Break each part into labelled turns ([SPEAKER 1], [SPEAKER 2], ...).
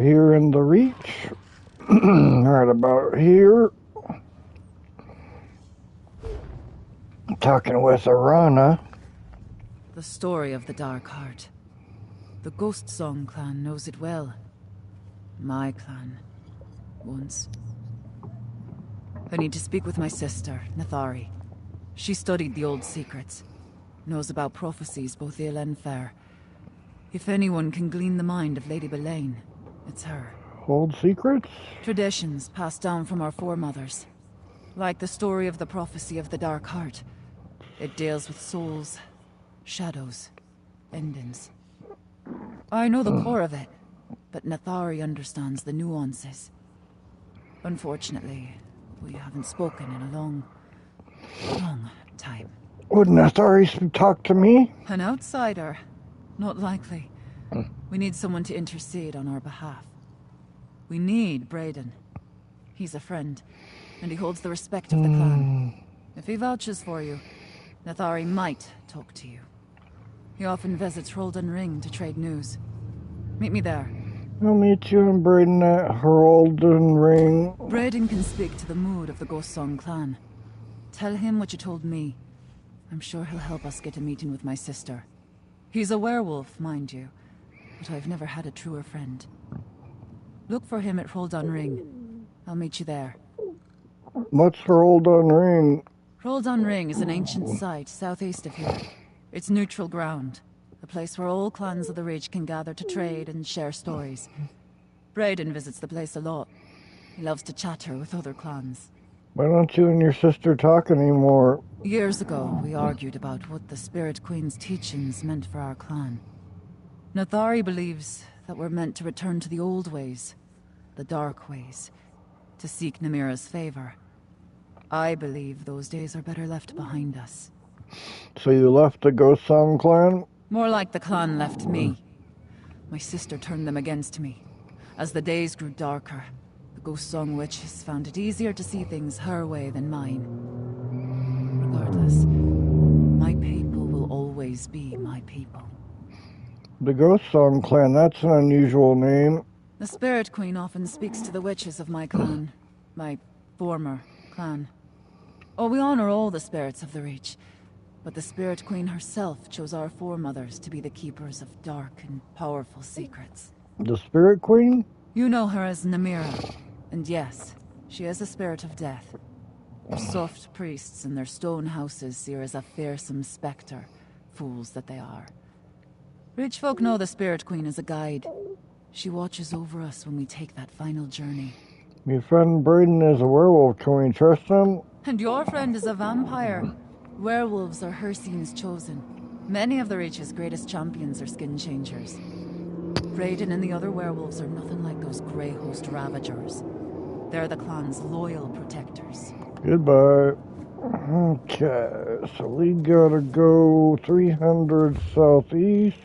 [SPEAKER 1] Here in the Reach. Right about here. Talking with Arana.
[SPEAKER 2] The story of the Dark Heart. The Ghost Song clan knows it well. My clan. Once. I need to speak with my sister, Nathari. She studied the old secrets. Knows about prophecies, both ill and fair. If anyone can glean the mind of Lady Belaine, it's her.
[SPEAKER 1] Old secrets?
[SPEAKER 2] Traditions passed down from our foremothers. Like the story of the prophecy of the Dark Heart. It deals with souls, shadows, endings. I know the core of it, but Nathari understands the nuances. Unfortunately, we haven't spoken in a long time.
[SPEAKER 1] Would Nathari talk to me?
[SPEAKER 2] An outsider? Not likely. We need someone to intercede on our behalf. We need Brayden. He's a friend, and he holds the respect of the clan. If he vouches for you, Nathari might talk to you. He often visits Hroldan Ring to trade news. Meet me there.
[SPEAKER 1] I'll meet you and Brayden at Hroldan Ring.
[SPEAKER 2] Brayden can speak to the mood of the Ghost Song clan. Tell him what you told me. I'm sure he'll help us get a meeting with my sister. He's a werewolf, mind you, but I've never had a truer friend. Look for him at Hroldan Ring. I'll meet you there.
[SPEAKER 1] What's Hroldan Ring?
[SPEAKER 2] Hroldan Ring is an ancient site southeast of here. It's neutral ground, a place where all clans of the Reach can gather to trade and share stories. Brayden visits the place a lot. He loves to chatter with other clans.
[SPEAKER 1] Why don't you and your sister talk anymore?
[SPEAKER 2] Years ago, we argued about what the Spirit Queen's teachings meant for our clan. Nathari believes that we're meant to return to the old ways, the dark ways, to seek Namira's favor. I believe those days are better left behind us.
[SPEAKER 1] So you left the Ghost Song clan?
[SPEAKER 2] More like the clan left me. My sister turned them against me. As the days grew darker, the Ghost Song witches found it easier to see things her way than mine. Regardless, my people will always be my people.
[SPEAKER 1] The Ghost Song clan, that's an unusual name.
[SPEAKER 2] The Spirit Queen often speaks to the witches of my clan. My former clan. Oh, we honor all the spirits of the Reach. But the Spirit Queen herself chose our foremothers to be the keepers of dark and powerful secrets.
[SPEAKER 1] The Spirit Queen?
[SPEAKER 2] You know her as Namira. And yes, she is a spirit of death. Her soft priests in their stone houses see her as a fearsome spectre. Fools that they are. Rich folk know the Spirit Queen as a guide. She watches over us when we take that final journey.
[SPEAKER 1] Your friend Brayden is a werewolf. Can we trust him?
[SPEAKER 2] And your friend is a vampire. Werewolves are Hircine's chosen. Many of the Reach's greatest champions are skin changers. Brayden and the other werewolves are nothing like those Grey Host Ravagers. They're the clan's loyal protectors.
[SPEAKER 1] Goodbye. Okay, so we gotta go 300 southeast.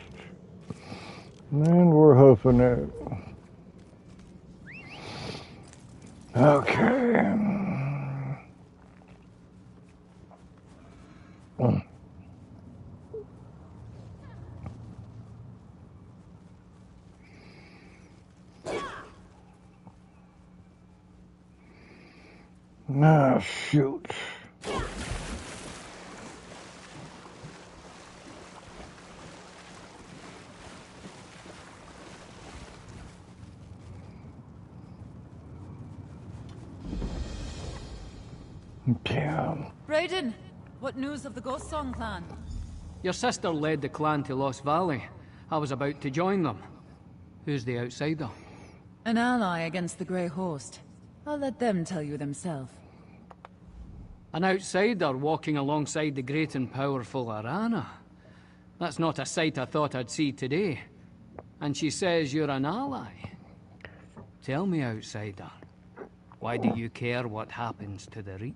[SPEAKER 1] And we're hoofing it. Okay. Ah, shoot. Damn.
[SPEAKER 2] Brayden, what news of the Ghost Song clan?
[SPEAKER 3] Your sister led the clan to Lost Valley. I was about to join them. Who's the outsider?
[SPEAKER 2] An ally against the Grey Host. I'll let them tell you themselves.
[SPEAKER 3] An outsider walking alongside the great and powerful Arana. That's not a sight I thought I'd see today. And she says you're an ally. Tell me, outsider, why do you care what happens to the Reach?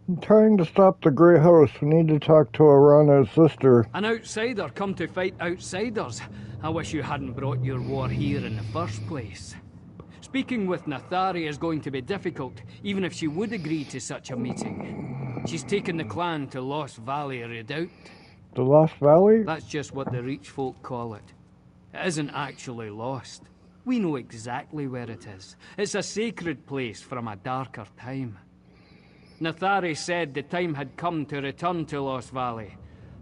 [SPEAKER 1] I'm trying to stop the Grey Host. We need to talk to Arana's sister.
[SPEAKER 3] An outsider come to fight outsiders. I wish you hadn't brought your war here in the first place. Speaking with Nathari is going to be difficult, even if she would agree to such a meeting. She's taken the clan to Lost Valley Redoubt.
[SPEAKER 1] The Lost Valley?
[SPEAKER 3] That's just what the Reach folk call it. It isn't actually lost. We know exactly where it is. It's a sacred place from a darker time. Nathari said the time had come to return to Lost Valley.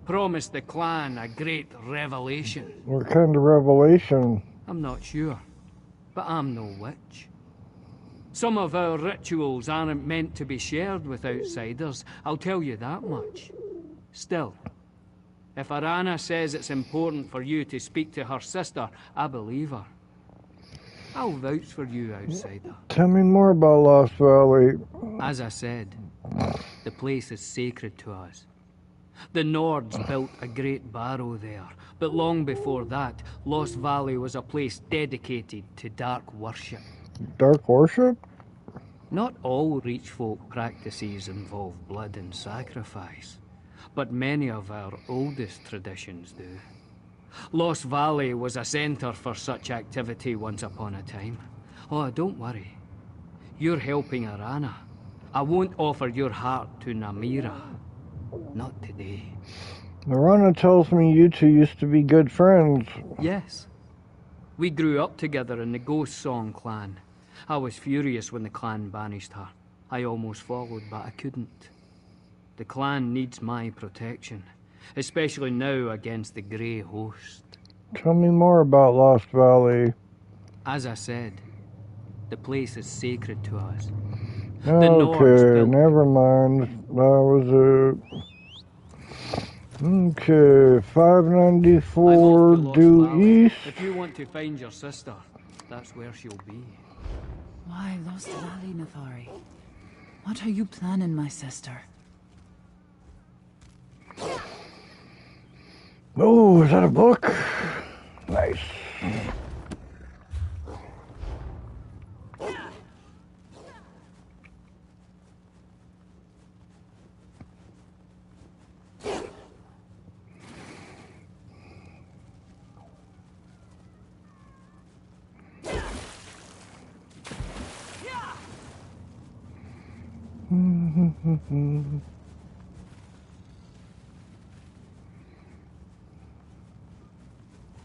[SPEAKER 3] Promised the clan a great revelation.
[SPEAKER 1] What kind of revelation?
[SPEAKER 3] I'm not sure, but I'm no witch. Some of our rituals aren't meant to be shared with outsiders, I'll tell you that much. Still, if Arana says it's important for you to speak to her sister, I believe her. I'll vouch for you, outsider.
[SPEAKER 1] Tell me more about Lost Valley.
[SPEAKER 3] As I said, the place is sacred to us. The Nords built a great barrow there, but long before that, Lost Valley was a place dedicated to dark worship.
[SPEAKER 1] Dark worship?
[SPEAKER 3] Not all Reach folk practices involve blood and sacrifice, but many of our oldest traditions do. Lost Valley was a centre for such activity once upon a time. Oh, don't worry. You're helping Arana. I won't offer your heart to Namira. Not today.
[SPEAKER 1] Arana tells me you two used to be good friends.
[SPEAKER 3] Yes. We grew up together in the Ghost Song clan. I was furious when the clan banished her. I almost followed, but I couldn't. The clan needs my protection, especially now against the Grey Host.
[SPEAKER 1] Tell me more about Lost Valley.
[SPEAKER 3] As I said, the place is sacred to us.
[SPEAKER 1] Okay, never mind. That was it. Okay, 594 due east.
[SPEAKER 3] If you want to find your sister, that's where she'll be.
[SPEAKER 2] Why Lost Valley, Nathari? What are you planning, my sister?
[SPEAKER 1] Oh, is that a book? Nice.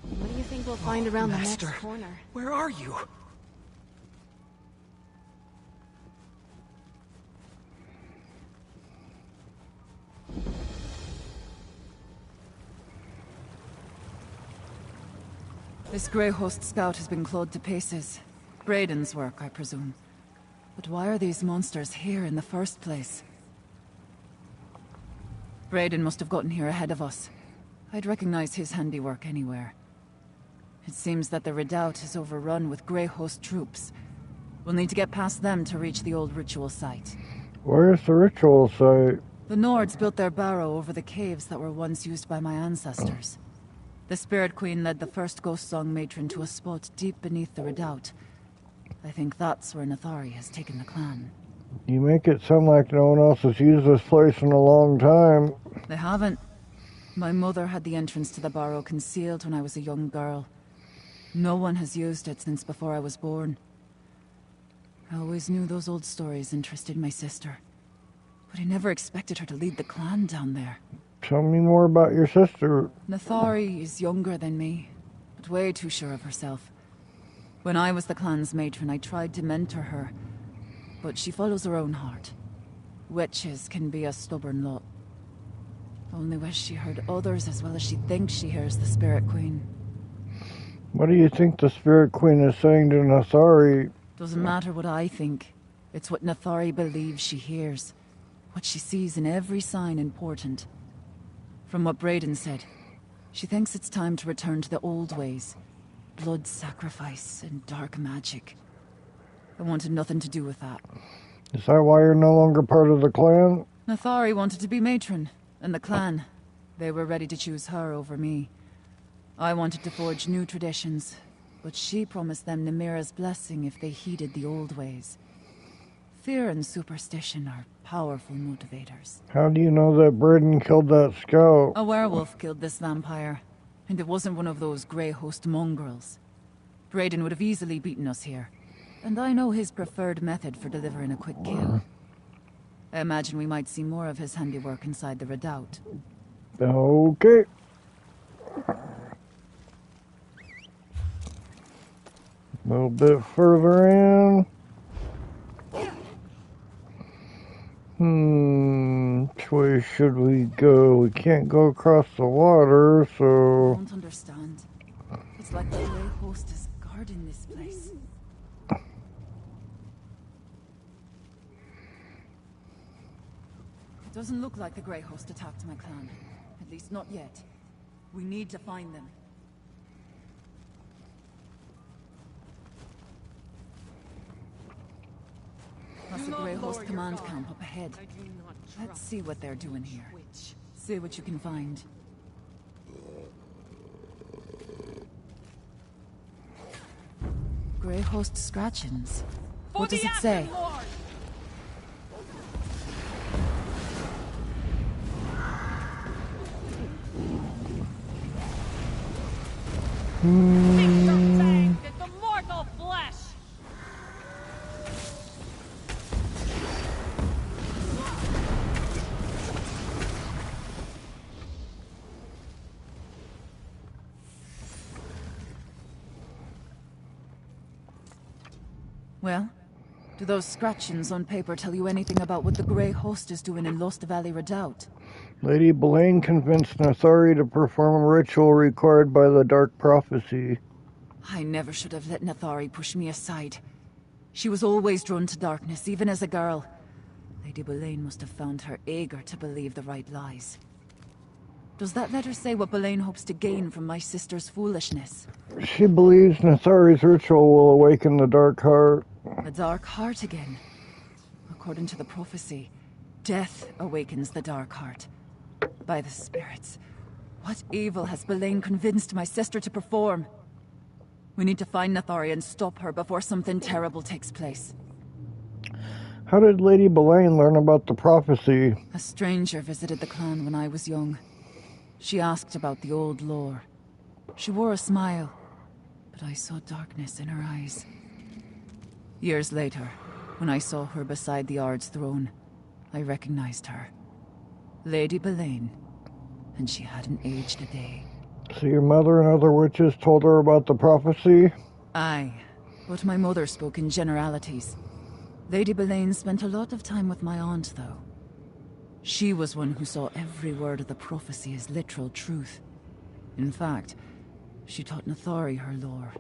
[SPEAKER 4] What do you think we'll find around the next corner?
[SPEAKER 5] Where are you?
[SPEAKER 2] This Grey Host scout has been clawed to pieces. Brayden's work, I presume. But why are these monsters here in the first place? Brayden must have gotten here ahead of us. I'd recognize his handiwork anywhere. It seems that the redoubt is overrun with Grey Host troops. We'll need to get past them to reach the old ritual site.
[SPEAKER 1] Where's the ritual site?
[SPEAKER 2] The Nords built their barrow over the caves that were once used by my ancestors. The Spirit Queen led the first Ghost Song matron to a spot deep beneath the redoubt. I think that's where Nathari has taken the clan.
[SPEAKER 1] You make it sound like no one else has used this place in a long time.
[SPEAKER 2] They haven't. My mother had the entrance to the barrow concealed when I was a young girl. No one has used it since before I was born. I always knew those old stories interested my sister. But I never expected her to lead the clan down there.
[SPEAKER 1] Tell me more about your sister.
[SPEAKER 2] Nathari is younger than me, but way too sure of herself. When I was the clan's matron, I tried to mentor her, but she follows her own heart. Witches can be a stubborn lot. Only wish she heard others as well as she thinks she hears the Spirit Queen.
[SPEAKER 1] What do you think the Spirit Queen is saying to Nathari?
[SPEAKER 2] Doesn't matter what I think. It's what Nathari believes she hears. What she sees in every sign important. From what Brayden said, she thinks it's time to return to the old ways. Blood sacrifice and dark magic. I wanted nothing to do with that.
[SPEAKER 1] Is that why you're no longer part of the clan?
[SPEAKER 2] Nathari wanted to be matron, and the clan. They were ready to choose her over me. I wanted to forge new traditions, but she promised them Namira's blessing if they heeded the old ways. Fear and superstition are powerful motivators.
[SPEAKER 1] How do you know that Brayden killed that scout?
[SPEAKER 2] A werewolf killed this vampire, and it wasn't one of those Grey Host mongrels. Brayden would have easily beaten us here, and I know his preferred method for delivering a quick kill. I imagine we might see more of his handiwork inside the redoubt.
[SPEAKER 1] Okay. A little bit further in. Which way should we go? We can't go across the water,
[SPEAKER 2] I
[SPEAKER 1] so...
[SPEAKER 2] don't understand. It's like the Grey Host is guarding this place. It doesn't look like the Grey Host attacked my clan. At least not yet. We need to find them. That's the Grey Host command camp up ahead. Let's see what they're doing here. See what you can find. Grey Host scratchings. What does it say?
[SPEAKER 5] It's the mortal flesh!
[SPEAKER 2] Well, do those scratchings on paper tell you anything about what the Grey Host is doing in Lost Valley Redoubt?
[SPEAKER 1] Lady Belaine convinced Nathari to perform a ritual required by the Dark Prophecy.
[SPEAKER 2] I never should have let Nathari push me aside. She was always drawn to darkness, even as a girl. Lady Belaine must have found her eager to believe the right lies. Does that letter say what Belaine hopes to gain from my sister's foolishness?
[SPEAKER 1] She believes Nathari's ritual will awaken the Dark Heart.
[SPEAKER 2] The Dark Heart again. According to the prophecy, death awakens the Dark Heart. By the spirits, what evil has Belaine convinced my sister to perform? We need to find Nathari and stop her before something terrible takes place.
[SPEAKER 1] How did Lady Belaine learn about the prophecy?
[SPEAKER 2] A stranger visited the clan when I was young. She asked about the old lore. She wore a smile, but I saw darkness in her eyes. Years later, when I saw her beside the Ard's throne, I recognized her. Lady Belaine, and she hadn't aged a day.
[SPEAKER 1] So your mother and other witches told her about the prophecy?
[SPEAKER 2] Aye, but my mother spoke in generalities. Lady Belaine spent a lot of time with my aunt, though. She was one who saw every word of the prophecy as literal truth. In fact, she taught Nathari her lore.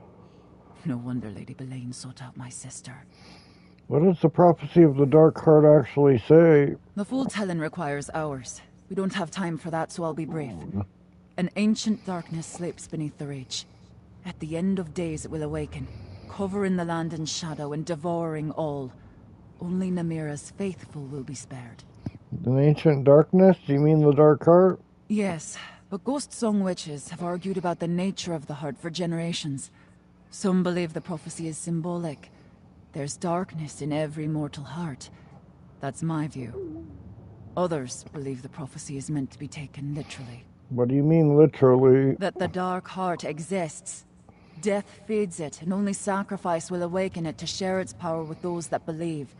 [SPEAKER 2] No wonder Lady Belaine sought out my sister.
[SPEAKER 1] What does the prophecy of the Dark Heart actually say?
[SPEAKER 2] The full telling requires hours. We don't have time for that, so I'll be brief. An ancient darkness sleeps beneath the reach. At the end of days it will awaken, covering the land in shadow and devouring all. Only Namira's faithful will be spared.
[SPEAKER 1] An ancient darkness? Do you mean the Dark Heart?
[SPEAKER 2] Yes, but Ghost Song witches have argued about the nature of the heart for generations. Some believe the prophecy is symbolic. There's darkness in every mortal heart. That's my view. Others believe the prophecy is meant to be taken literally.
[SPEAKER 1] What do you mean, literally?
[SPEAKER 2] That the Dark Heart exists. Death feeds it, and only sacrifice will awaken it to share its power with those that believe.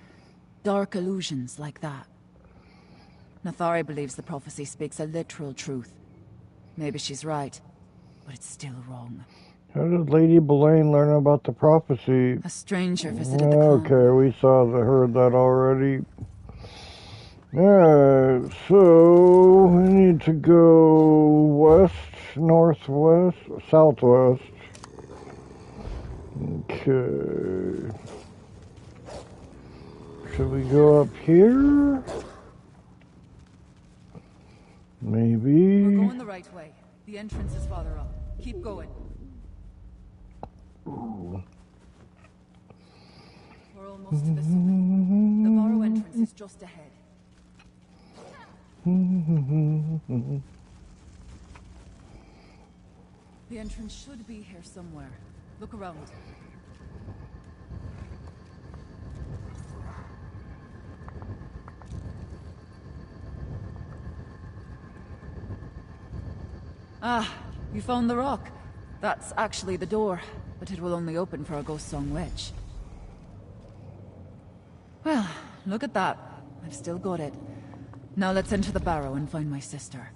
[SPEAKER 2] Dark illusions like that. Nathari believes the prophecy speaks a literal truth. Maybe she's right, but it's still wrong.
[SPEAKER 1] How did Lady Belaine learn about the prophecy?
[SPEAKER 2] A stranger visited the clan.
[SPEAKER 1] Okay, we heard that already. Alright, so we need to go west, northwest, southwest. Okay. Should we go up here? Maybe.
[SPEAKER 2] We're going the right way. The entrance is farther up. Keep going.
[SPEAKER 1] Ooh.
[SPEAKER 2] We're almost to the summit. The burrow entrance is just ahead. The entrance should be here somewhere. Look around. Ah, you found the rock. That's actually the door, but it will only open for a Ghost Song witch. Well, look at that. I've still got it. Now let's enter the barrow and find my sister.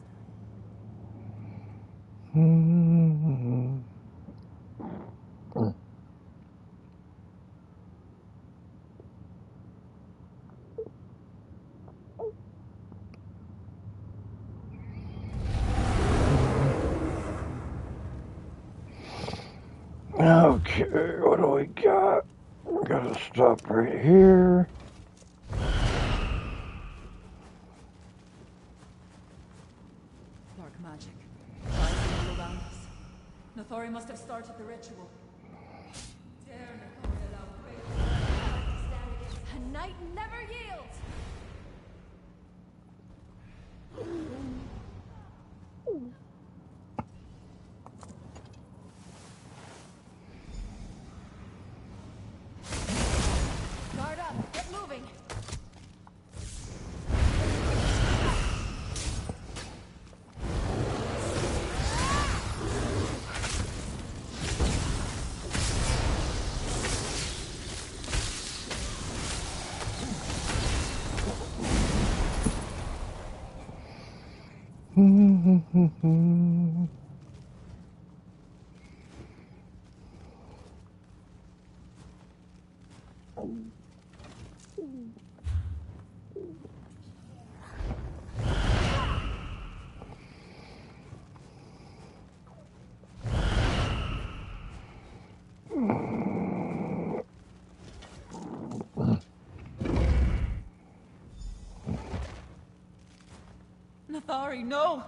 [SPEAKER 1] Okay, what do we got? We gotta stop right here.
[SPEAKER 2] Dark magic. Rising all around us. Nothori must have started the ritual. Dare Nothori allow great to stand against
[SPEAKER 4] A knight never yields! Guard up! Get moving!
[SPEAKER 2] Nothori, no!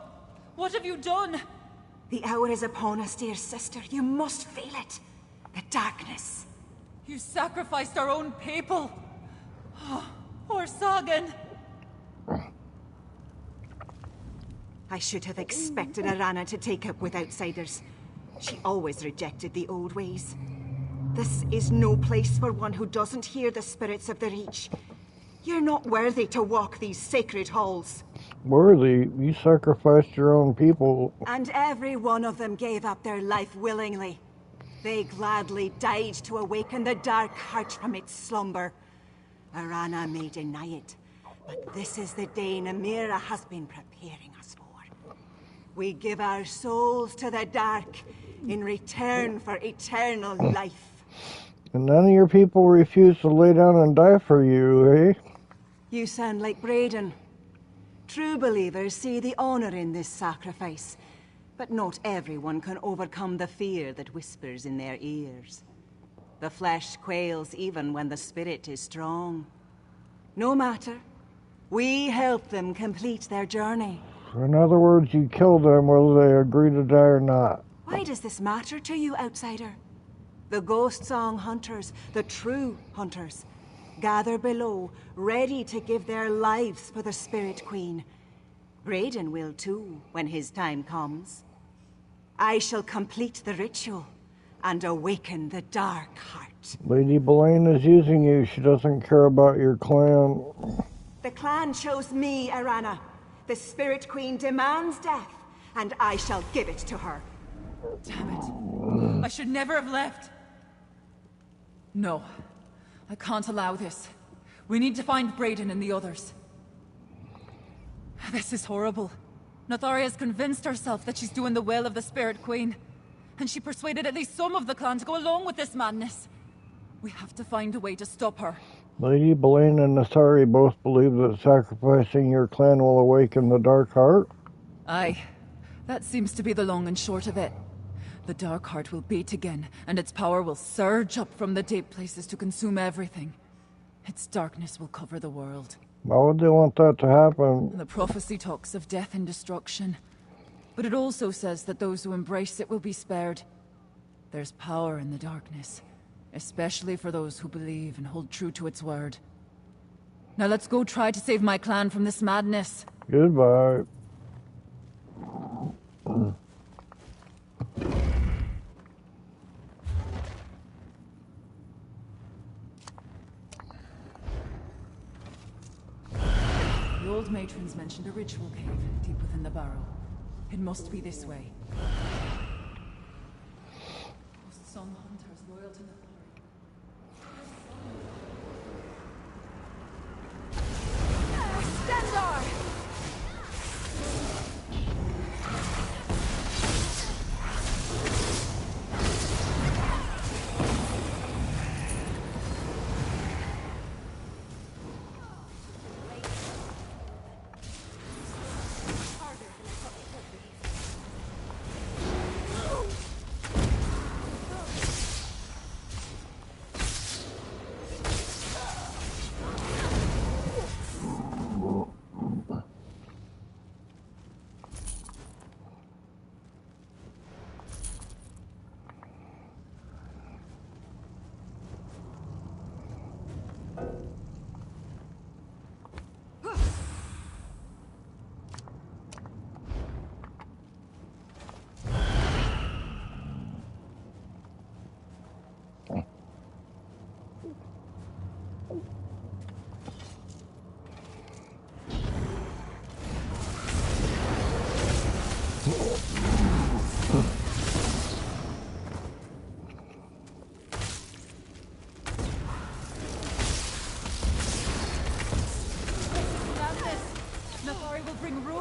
[SPEAKER 2] What have you done?
[SPEAKER 6] The hour is upon us, dear sister. You must feel it. The darkness.
[SPEAKER 2] You sacrificed our own people! Oh, poor Sagan!
[SPEAKER 6] I should have expected Arana to take up with outsiders. She always rejected the old ways. This is no place for one who doesn't hear the spirits of the Reach. You're not worthy to walk these sacred halls.
[SPEAKER 1] Worthy? You sacrificed your own people.
[SPEAKER 6] And every one of them gave up their life willingly. They gladly died to awaken the dark heart from its slumber. Arana may deny it, but this is the day Namira has been preparing us for. We give our souls to the dark in return for eternal life.
[SPEAKER 1] And none of your people refuse to lay down and die for you, eh?
[SPEAKER 6] You sound like Braden. True believers see the honor in this sacrifice, but not everyone can overcome the fear that whispers in their ears. The flesh quails even when the spirit is strong. No matter, we help them complete their journey.
[SPEAKER 1] In other words, you kill them whether they agree to die or not.
[SPEAKER 6] Why does this matter to you, outsider? The Ghost Song hunters, the true hunters, gather below, ready to give their lives for the Spirit Queen. Braden will too, when his time comes. I shall complete the ritual and awaken the dark heart.
[SPEAKER 1] Lady Boleyn is using you. She doesn't care about your clan.
[SPEAKER 6] The clan chose me, Arana. The Spirit Queen demands death, and I shall give it to her.
[SPEAKER 2] Damn it. I should never have left. No. I can't allow this. We need to find Braden and the others. This is horrible. Nothori has convinced herself that she's doing the will of the Spirit Queen. And she persuaded at least some of the clan to go along with this madness. We have to find a way to stop her.
[SPEAKER 1] Lady Boleyn and Nothori both believe that sacrificing your clan will awaken the dark heart?
[SPEAKER 2] Aye. That seems to be the long and short of it. The dark heart will beat again, and its power will surge up from the deep places to consume everything. Its darkness will cover the world.
[SPEAKER 1] Why would they want that to happen?
[SPEAKER 2] The prophecy talks of death and destruction. But it also says that those who embrace it will be spared. There's power in the darkness, especially for those who believe and hold true to its word. Now let's go try to save my clan from this madness.
[SPEAKER 1] Goodbye.
[SPEAKER 2] The old matrons mentioned a ritual cave deep within the barrow. It must be this way. Ghost Song hunters loyal to the
[SPEAKER 4] Stendarr!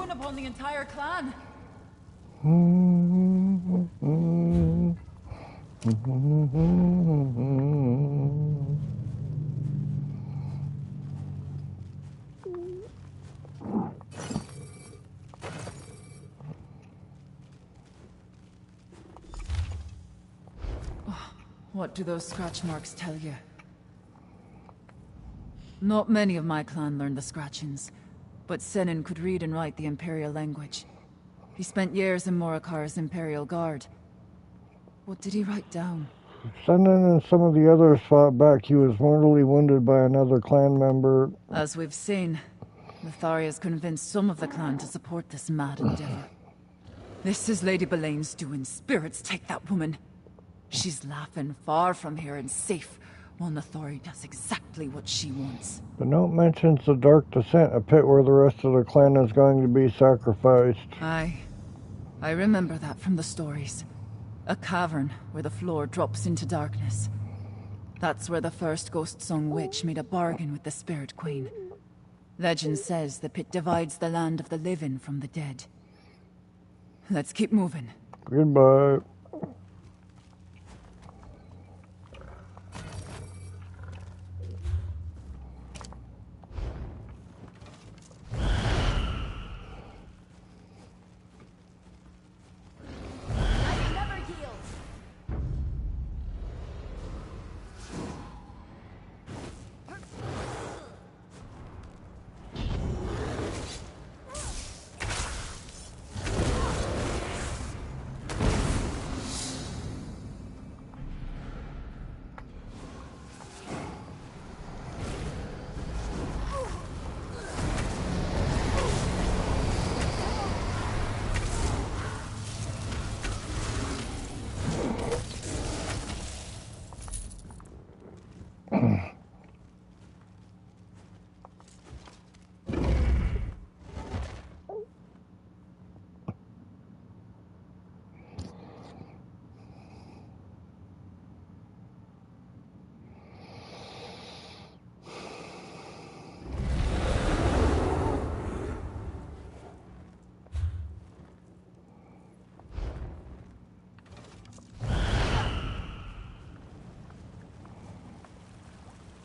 [SPEAKER 2] ruin upon the entire clan. What do those scratch marks tell you? Not many of my clan learned the scratchings, but Senin could read and write the Imperial language. He spent years in Morikar's Imperial Guard. What did he write down?
[SPEAKER 1] Senin and some of the others fought back. He was mortally wounded by another clan member.
[SPEAKER 2] As we've seen, Litharia's convinced some of the clan to support this mad endeavor. This is Lady Belaine's doing. Spirits take that woman. She's laughing far from here and safe, while Nathori does exactly what she wants.
[SPEAKER 1] The note mentions the Dark Descent, a pit where the rest of the clan is going to be sacrificed.
[SPEAKER 2] I remember that from the stories. A cavern where the floor drops into darkness. That's where the first Ghost Song witch made a bargain with the Spirit Queen. Legend says the pit divides the land of the living from the dead. Let's keep moving.
[SPEAKER 1] Goodbye.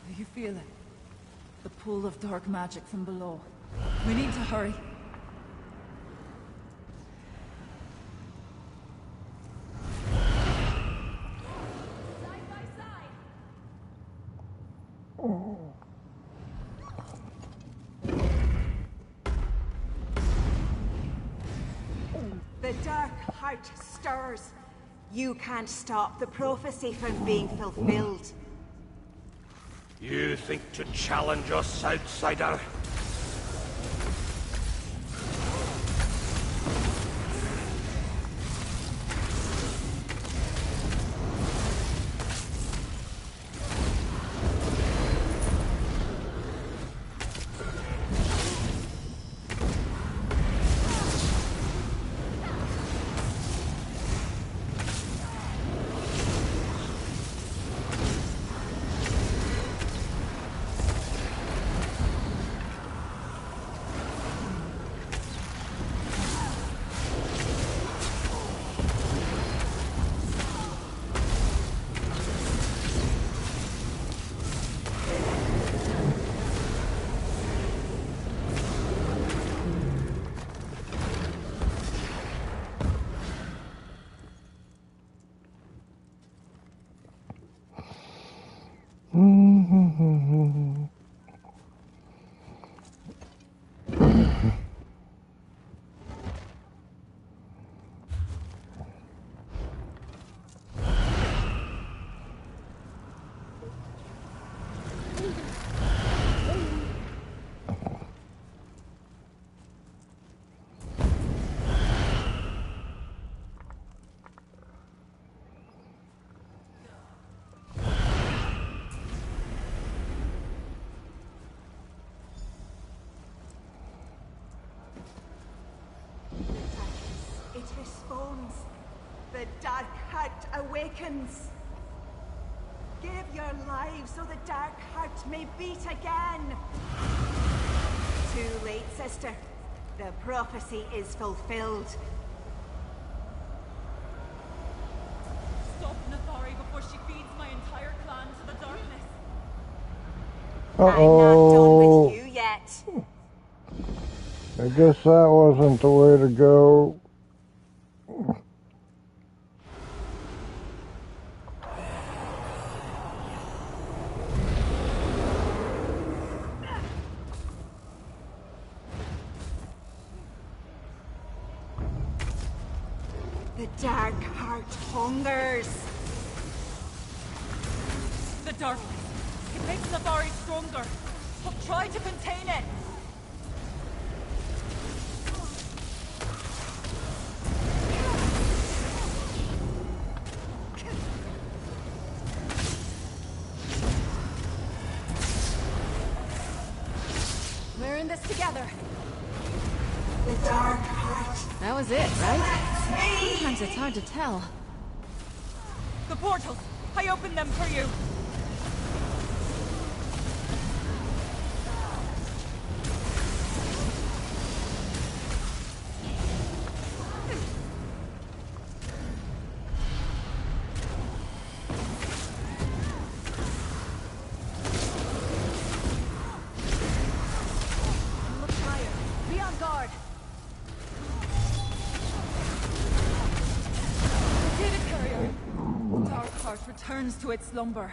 [SPEAKER 2] Do you feel it? The pull of dark magic from below. We need to hurry.
[SPEAKER 5] Side by side.
[SPEAKER 6] The Dark Heart stirs. You can't stop the prophecy from being fulfilled.
[SPEAKER 7] You think to challenge us, outsider?
[SPEAKER 6] It responds. The Dark Heart awakens. Give your lives so the Dark Heart may beat again. Too late, sister. The prophecy is fulfilled.
[SPEAKER 5] Stop Nathari before she feeds my entire clan to the darkness.
[SPEAKER 6] I'm not done with you yet.
[SPEAKER 1] I guess that wasn't the way to go.
[SPEAKER 6] The dark heart hungers.
[SPEAKER 5] The darkness. It makes Nathari stronger. But try to contain it.
[SPEAKER 4] We're in this together.
[SPEAKER 6] The dark heart.
[SPEAKER 4] That was it, right? Sometimes it's hard to tell.
[SPEAKER 5] The portals. I opened them for you.
[SPEAKER 4] Look higher. Be on guard.
[SPEAKER 5] Data carrier. Dark heart returns to its slumber.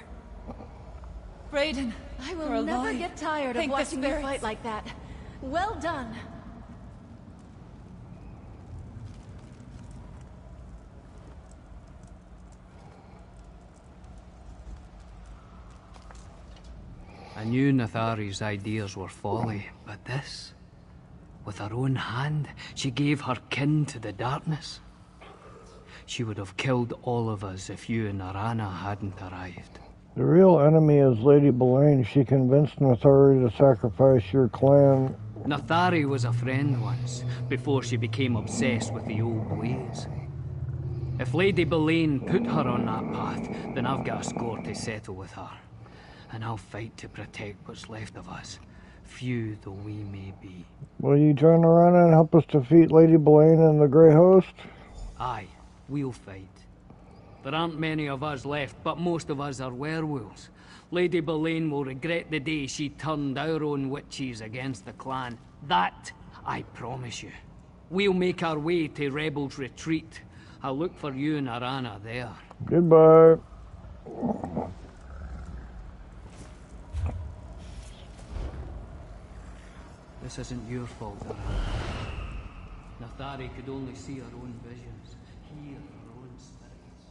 [SPEAKER 5] Brayden,
[SPEAKER 4] I
[SPEAKER 5] you're
[SPEAKER 4] will never
[SPEAKER 5] alive.
[SPEAKER 4] get tired of
[SPEAKER 5] Thank the
[SPEAKER 4] watching you
[SPEAKER 5] spirits.
[SPEAKER 4] fight like that. Well done.
[SPEAKER 3] I knew Nathari's ideas were folly, but this... With her own hand, she gave her kin to the darkness. She would have killed all of us if you and Arana hadn't arrived.
[SPEAKER 1] The real enemy is Lady Boleyn. She convinced Nathari to sacrifice your clan.
[SPEAKER 3] Nathari was a friend once, before she became obsessed with the old ways. If Lady Boleyn put her on that path, then I've got a score to settle with her. And I'll fight to protect what's left of us, few though we may be.
[SPEAKER 1] Will you join Arana and help us defeat Lady Boleyn and the Grey Host?
[SPEAKER 3] Aye, we'll fight. There aren't many of us left, but most of us are werewolves. Lady Boleyn will regret the day she turned our own witches against the clan. That, I promise you. We'll make our way to Rebel's Retreat. I'll look for you and Arana there.
[SPEAKER 1] Goodbye.
[SPEAKER 3] This isn't your fault, Arana. Nathari could only see her own visions, hear her own spirits.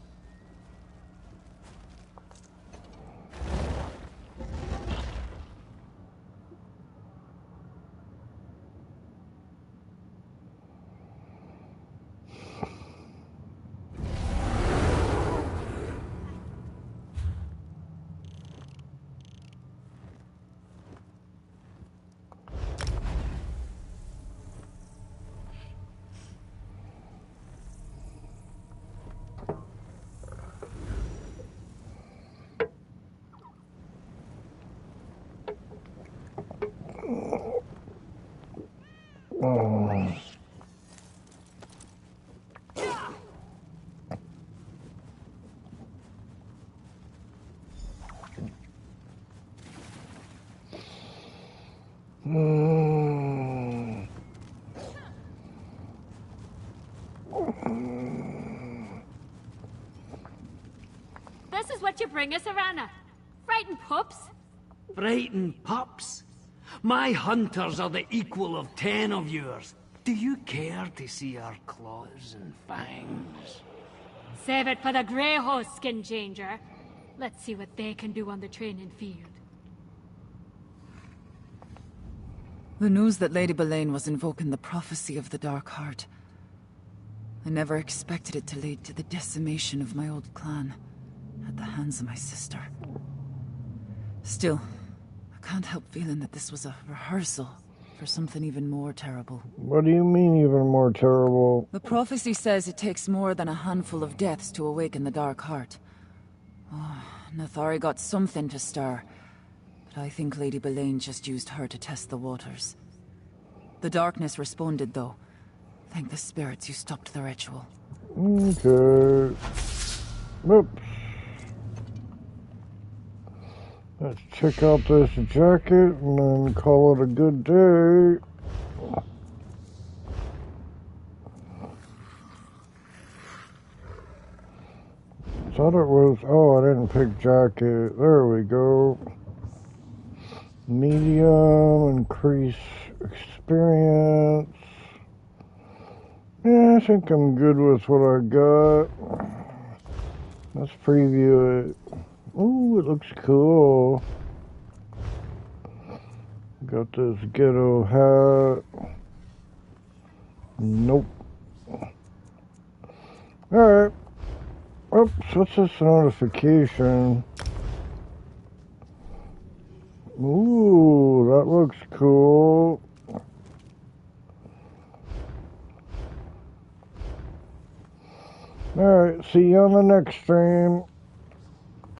[SPEAKER 8] This is what you bring us, Arana. Frightened pups?
[SPEAKER 3] Frightened pups? My hunters are the equal of 10 of yours. Do you care to see our claws and fangs?
[SPEAKER 8] Save it for the Grey Host, Skin Changer. Let's see what they can do on the training field.
[SPEAKER 2] The news that Lady Boleyn was invoking the prophecy of the Dark Heart. I never expected it to lead to the decimation of my old clan at the hands of my sister. Still, I can't help feeling that this was a rehearsal for something even more terrible.
[SPEAKER 1] What do you mean even more terrible?
[SPEAKER 2] The prophecy says it takes more than a handful of deaths to awaken the Dark Heart. Oh, Nathari got something to stir, but I think Lady Boleyn just used her to test the waters. The darkness responded, though. Thank the spirits you stopped the ritual.
[SPEAKER 1] Okay. Oops. Let's check out this jacket and then call it a good day. Thought it was, oh, I didn't pick jacket. There we go. Medium, increase experience. Yeah, I think I'm good with what I got. Let's preview it. Ooh, it looks cool. Got this ghetto hat. Nope. Alright. Oops, what's this notification? Ooh, that looks cool. Alright, see you on the next stream.